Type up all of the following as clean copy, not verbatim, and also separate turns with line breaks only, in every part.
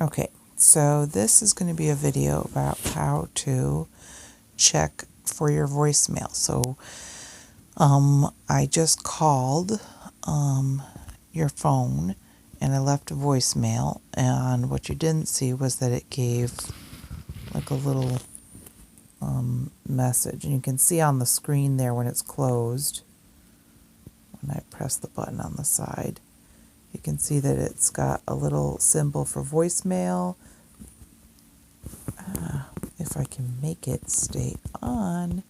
Okay, so this is going to be a video about how to check for your voicemail. So I just called your phone and I left a voicemail, and what you didn't see was that it gave like a little message, and you can see on the screen there when it's closed, when I press the button on the side, you can see that it's got a little symbol for voicemail. If I can make it stay on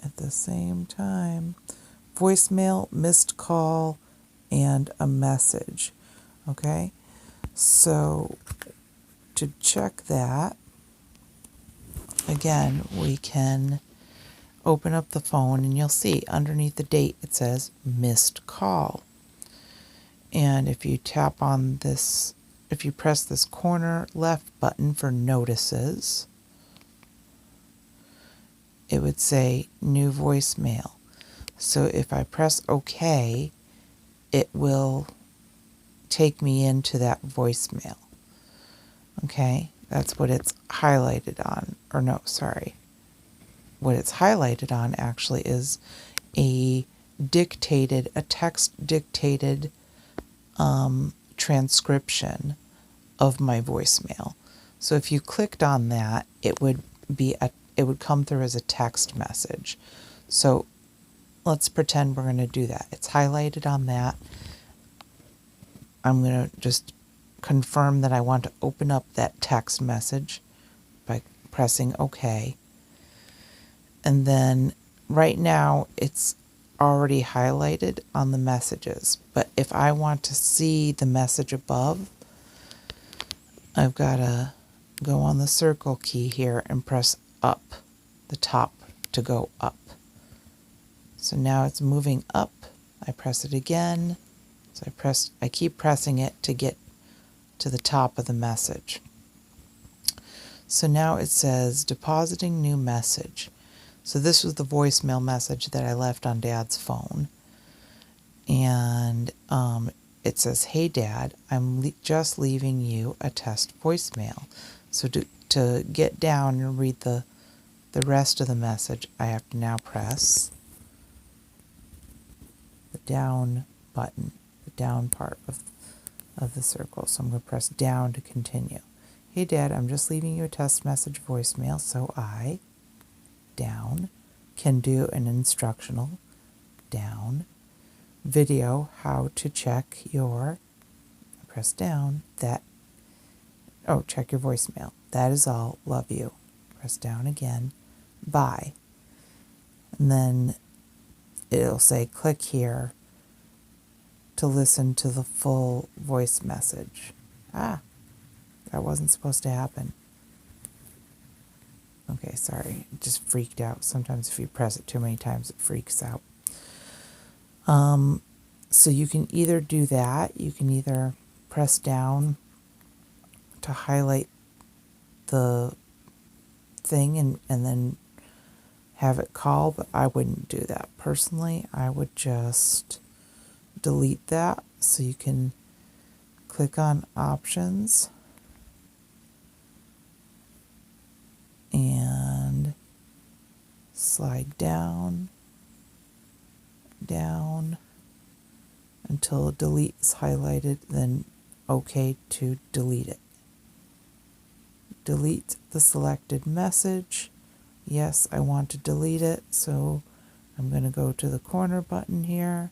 at the same time, voicemail, missed call, and a message. Okay, so to check that, again, we can open up the phone and you'll see underneath the date it says missed call. And if you tap on this, if you press this corner left button for notices, it would say new voicemail. So if I press OK, it will take me into that voicemail. Okay, that's what it's highlighted on. Or no, sorry. What it's highlighted on actually is a text dictated transcription of my voicemail. So if you clicked on that, it would come through as a text message. So let's pretend we're going to do that. It's highlighted on that. I'm going to just confirm that I want to open up that text message by pressing OK. And then right now it's already highlighted on the messages. But if I want to see the message above, I've got to go on the circle key here and press up, the top, to go up. So now it's moving up. I press it again. So I keep pressing it to get to the top of the message. So now it says depositing new message. So this was the voicemail message that I left on Dad's phone. And it says, hey Dad, I'm just leaving you a test voicemail. So to get down and read the rest of the message, I have to now press the down button, the down part of the circle. So I'm going to press down to continue. Hey Dad, I'm just leaving you a test message voicemail so I, down, can do an instructional, down, video how to check your, press down, check your voicemail. That is all, love you. Press down again, bye. And then it'll say click here to listen to the full voice message. That wasn't supposed to happen. Okay, sorry, it just freaked out. Sometimes if you press it too many times, it freaks out. So you can either do that, you can either press down to highlight the thing and then have it call, but I wouldn't do that. Personally, I would just delete that. So you can click on options and slide down until delete is highlighted, then OK to delete it. Delete the selected message. Yes, I want to delete it, so I'm going to go to the corner button here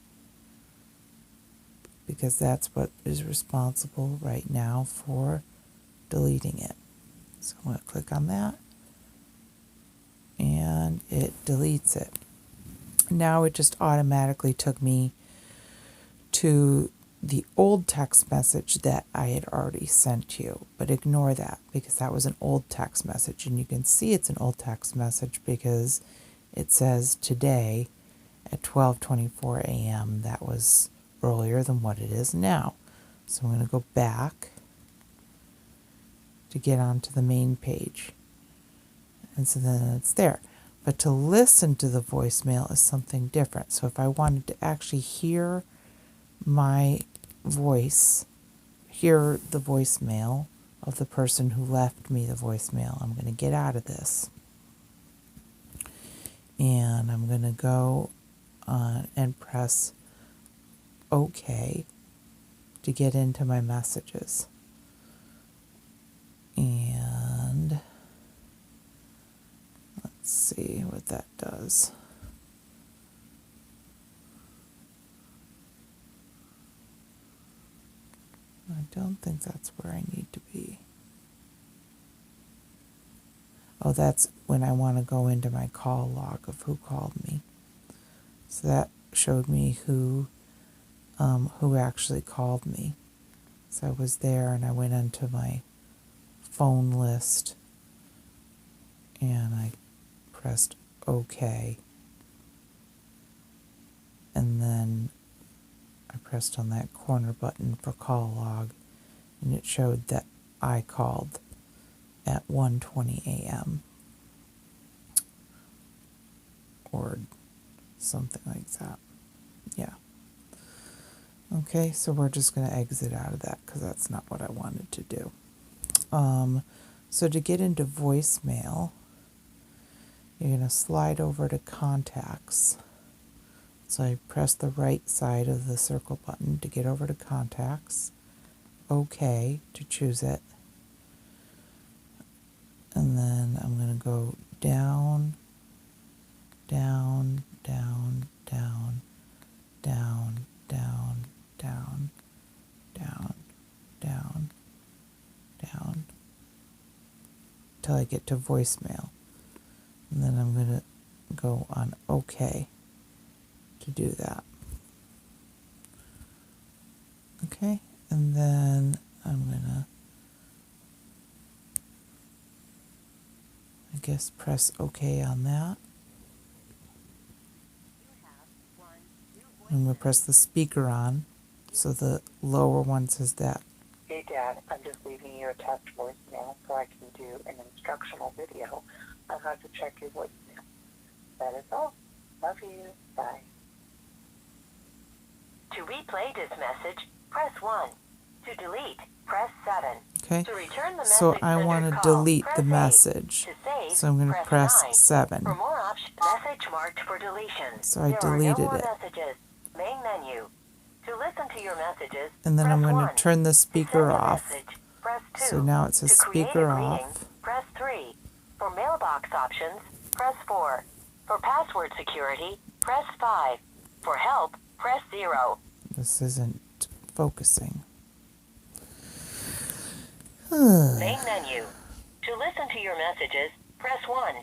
because that's what is responsible right now for deleting it. So I'm going to click on that and it deletes it. Now it just automatically took me to the old text message that I had already sent you, but ignore that because that was an old text message, and you can see it's an old text message because it says today at 12:24 a.m. That was earlier than what it is now. So I'm going to go back to get onto the main page, and so then it's there. But to listen to the voicemail is something different. So if I wanted to actually hear my voice hear the voicemail of the person who left me the voicemail. I'm going to get out of this. And I'm going to go on and press OK to get into my messages. And let's see what that does. I don't think that's where I need to be. Oh, that's when I want to go into my call log of who called me. So that showed me who actually called me. So I was there and I went into my phone list and I pressed OK. And then I pressed on that corner button for call log and it showed that I called at 1:20 a.m. or something like that. Yeah. Okay, so we're just going to exit out of that because that's not what I wanted to do. So to get into voicemail, you're going to slide over to contacts. So I press the right side of the circle button to get over to contacts. OK to choose it. And then I'm going to go down, down, down, down, down, down, down, down, down, down, till I get to voicemail. And then I'm going to go on OK to do that. Okay, and then I'm going to, I guess, press OK on that. I'm going to press the speaker on, so the lower one says that.
Hey Dad, I'm just leaving you a test voicemail so I can do an instructional video on how to check your voicemail. That is all. Love you. Bye.
To replay this message, press 1. To delete, press 7.
Okay,
To return the
so
message
I
under
want to
call,
delete
press
the
8.
message.
To save,
So I'm going to press
9.
7.
For more options, message marked for deletion.
So I
there
deleted
are no more
it.
messages. Main menu. To listen to your messages,
And then
press
I'm going
1.
to turn the
To
speaker
send a
off.
message, press 2.
So now it says
to create
speaker
a greeting,
off.
press 3. For mailbox options, press 4. For password security, press 5. For help, press 0.
This isn't focusing.
Main menu. To listen to your messages, press 1.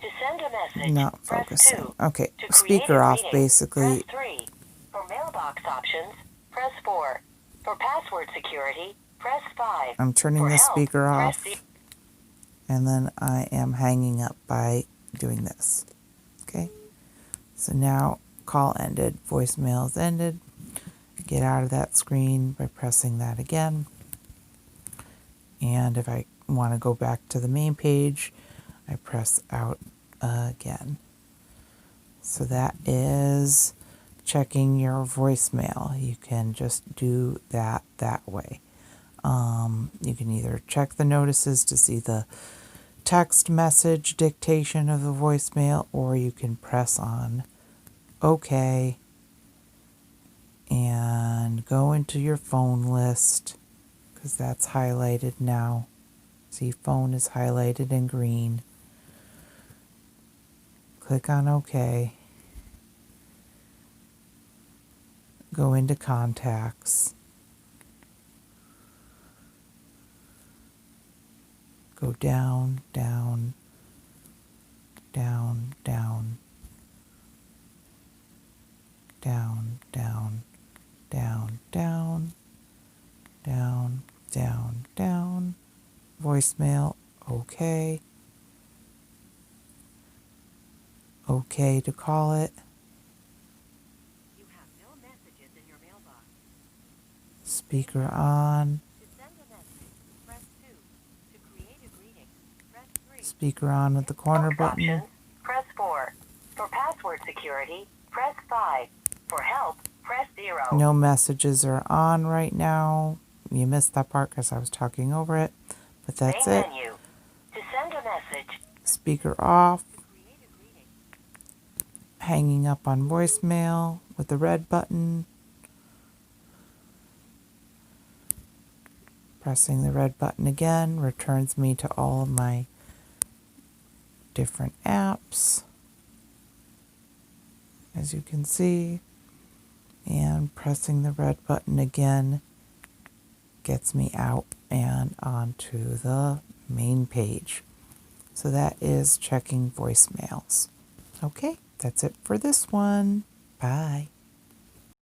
To send a message,
Not
press
focusing.
2.
Okay,
To create
speaker
a
off
greeting,
basically.
press 3. For mailbox options, press 4. For password security, press 5.
I'm turning
For
the
help,
speaker
press
off.
0.
And then I am hanging up by doing this. Okay, so now call ended, voicemail is ended. Get out of that screen by pressing that again. And if I want to go back to the main page, I press out again. So that is checking your voicemail. You can just do that way. You can either check the notices to see the text message dictation of the voicemail, or you can press on OK and go into your phone list, because that's highlighted now. See, phone is highlighted in green. Click on OK. Go into contacts. Go down, down, down, down, down, down, down, down, down, down, down. Voicemail, OK. OK to call it.
You have no messages in your mailbox.
Speaker on.
To send a message, press 2. To create a greeting, press 3.
Speaker on with the corner
Box
button.
options, press 4. For password security, press 5. For help, press 0.
No messages are on right now. you missed that part because I was talking over it. But that's
Main
it.
menu. To send a message.
Speaker off. Hanging up on voicemail with the red button. Pressing the red button again returns me to all of my different apps, as you can see. And pressing the red button again gets me out and onto the main page. So that is checking voicemails. Okay, that's it for this one. Bye.